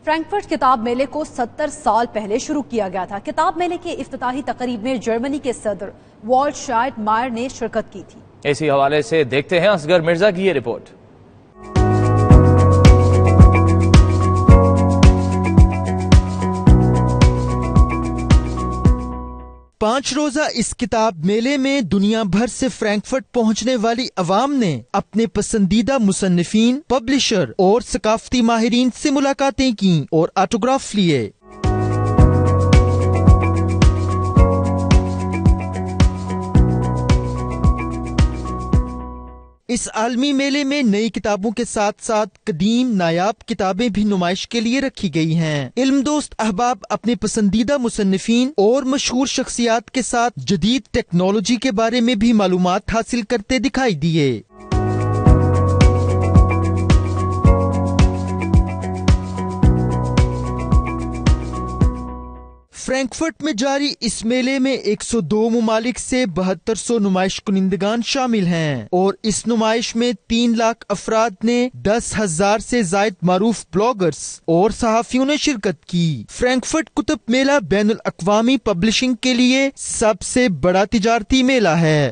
Frankfurt کتاب میلے کو 70 سال پہلے شروع کیا گیا تھا۔ کتاب میلے کے افتتاحی تقریب میں جرمنی کے صدر والٹ شائٹ مائر نے شرکت کی تھی۔ اسی حوالے سے دیکھتے ہیں اصغر مرزا کی یہ رپورٹ۔ 5 روزہ اس کتاب میلے میں دنیا بھر سے فرینکفرٹ پہنچنے والی عوام نے اپنے پسندیدہ مصنفین، پبلشر اور ثقافتی ماہرین سے ملاقاتیں کیں اور آٹوگراف لیے۔ اس عالمی میلے میں نئی کتابوں کے ساتھ ساتھ قدیم نایاب کتابیں بھی نمائش کے لیے رکھی گئی ہیں۔ علم دوست احباب اپنے پسندیدہ مصنفین اور مشہور شخصیات کے ساتھ جدید ٹیکنالوجی کے بارے میں بھی معلومات حاصل کرتے دکھائی دیے۔ فرینکفرٹ میں جاری اس میلے میں 102 ممالک سے 7200 نمائش کنندگان شامل ہیں اور اس نمائش میں 3 لاکھ افراد نے 10,000 سے زائد معروف بلاگرز اور صحافیوں نے شرکت کی۔ فرینکفرٹ کتب میلہ بین الاقوامی پبلشنگ کے لیے سب سے بڑا تجارتی میلہ ہے۔